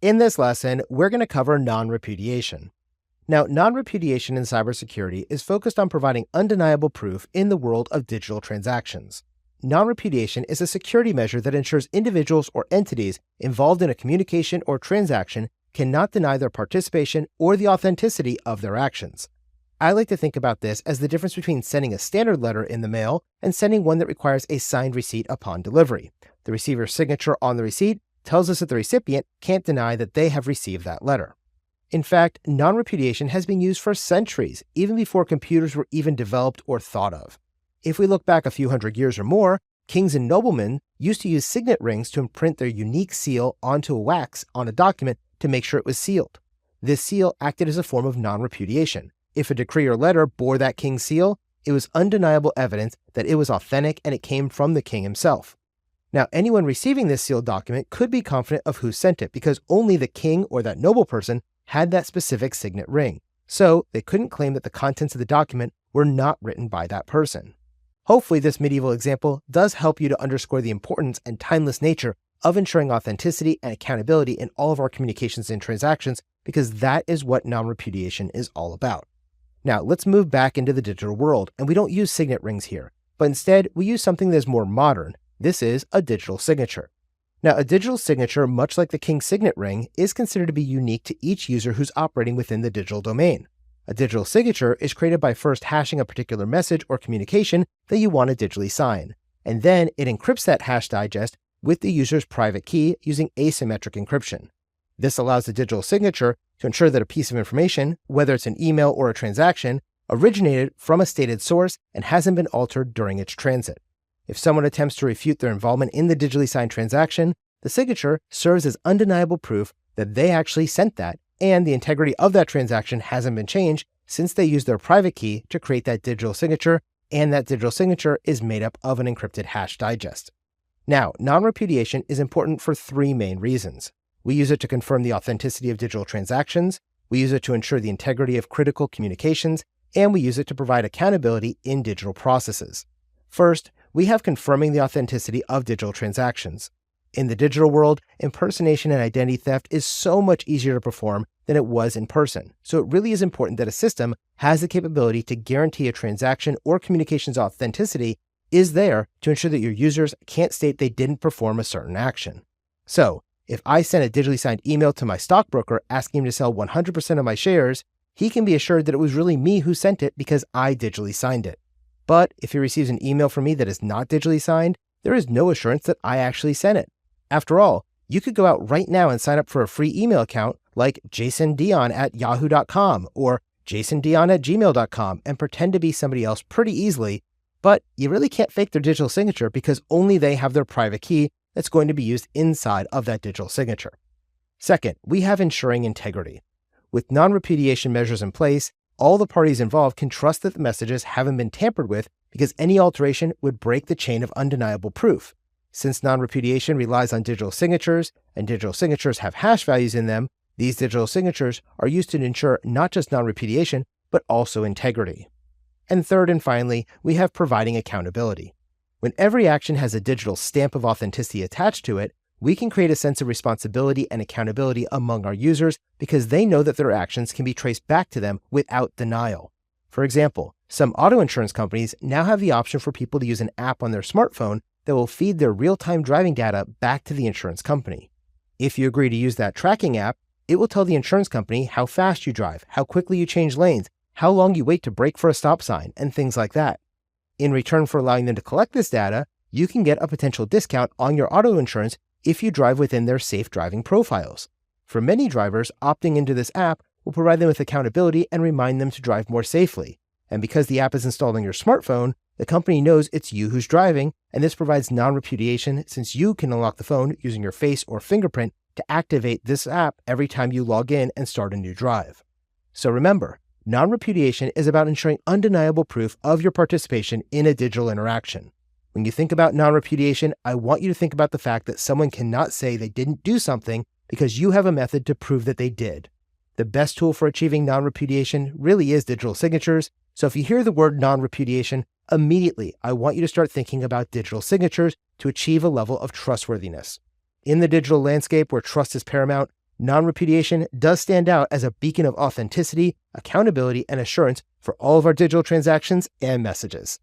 In this lesson, we're going to cover non-repudiation. Now, non-repudiation in cybersecurity is focused on providing undeniable proof in the world of digital transactions. Non-repudiation is a security measure that ensures individuals or entities involved in a communication or transaction cannot deny their participation or the authenticity of their actions. I like to think about this as the difference between sending a standard letter in the mail and sending one that requires a signed receipt upon delivery. The receiver's signature on the receipt tells us that the recipient can't deny that they have received that letter. In fact, non-repudiation has been used for centuries, even before computers were even developed or thought of. If we look back a few hundred years or more, kings and noblemen used to use signet rings to imprint their unique seal onto a wax on a document to make sure it was sealed. This seal acted as a form of non-repudiation. If a decree or letter bore that king's seal, it was undeniable evidence that it was authentic and it came from the king himself. Now, anyone receiving this sealed document could be confident of who sent it because only the king or that noble person had that specific signet ring. So they couldn't claim that the contents of the document were not written by that person. Hopefully, this medieval example does help you to underscore the importance and timeless nature of ensuring authenticity and accountability in all of our communications and transactions, because that is what non-repudiation is all about. Now, let's move back into the digital world, and we don't use signet rings here, but instead we use something that is more modern. This is a digital signature. Now, a digital signature, much like the king's signet ring, is considered to be unique to each user who's operating within the digital domain. A digital signature is created by first hashing a particular message or communication that you want to digitally sign, and then it encrypts that hash digest with the user's private key using asymmetric encryption. This allows the digital signature to ensure that a piece of information, whether it's an email or a transaction, originated from a stated source and hasn't been altered during its transit. If someone attempts to refute their involvement in the digitally signed transaction, the signature serves as undeniable proof that they actually sent that, and the integrity of that transaction hasn't been changed since they used their private key to create that digital signature, and that digital signature is made up of an encrypted hash digest. Now, non-repudiation is important for three main reasons. We use it to confirm the authenticity of digital transactions, we use it to ensure the integrity of critical communications, and we use it to provide accountability in digital processes. First, we have confirming the authenticity of digital transactions. In the digital world, impersonation and identity theft is so much easier to perform than it was in person, so it really is important that a system has the capability to guarantee a transaction or communication's authenticity is there to ensure that your users can't state they didn't perform a certain action. So, if I send a digitally signed email to my stockbroker asking him to sell 100% of my shares, he can be assured that it was really me who sent it because I digitally signed it. But if he receives an email from me that is not digitally signed, there is no assurance that I actually sent it. After all, you could go out right now and sign up for a free email account like jasondion@yahoo.com or jasondion@gmail.com and pretend to be somebody else pretty easily, but you really can't fake their digital signature because only they have their private key that's going to be used inside of that digital signature. Second, we have ensuring integrity. With non-repudiation measures in place, all the parties involved can trust that the messages haven't been tampered with because any alteration would break the chain of undeniable proof. Since non-repudiation relies on digital signatures, and digital signatures have hash values in them, these digital signatures are used to ensure not just non-repudiation, but also integrity. And third and finally, we have providing accountability. When every action has a digital stamp of authenticity attached to it, we can create a sense of responsibility and accountability among our users because they know that their actions can be traced back to them without denial. For example, some auto insurance companies now have the option for people to use an app on their smartphone that will feed their real-time driving data back to the insurance company. If you agree to use that tracking app, it will tell the insurance company how fast you drive, how quickly you change lanes, how long you wait to brake for a stop sign, and things like that. In return for allowing them to collect this data, you can get a potential discount on your auto insurance if you drive within their safe driving profiles. For many drivers, opting into this app will provide them with accountability and remind them to drive more safely. And because the app is installed on your smartphone, the company knows it's you who's driving, and this provides non-repudiation since you can unlock the phone using your face or fingerprint to activate this app every time you log in and start a new drive. So remember, non-repudiation is about ensuring undeniable proof of your participation in a digital interaction. When you think about non-repudiation, I want you to think about the fact that someone cannot say they didn't do something because you have a method to prove that they did. The best tool for achieving non-repudiation really is digital signatures, so if you hear the word non-repudiation, immediately I want you to start thinking about digital signatures to achieve a level of trustworthiness. In the digital landscape where trust is paramount, Non-repudiation does stand out as a beacon of authenticity, accountability, and assurance for all of our digital transactions and messages.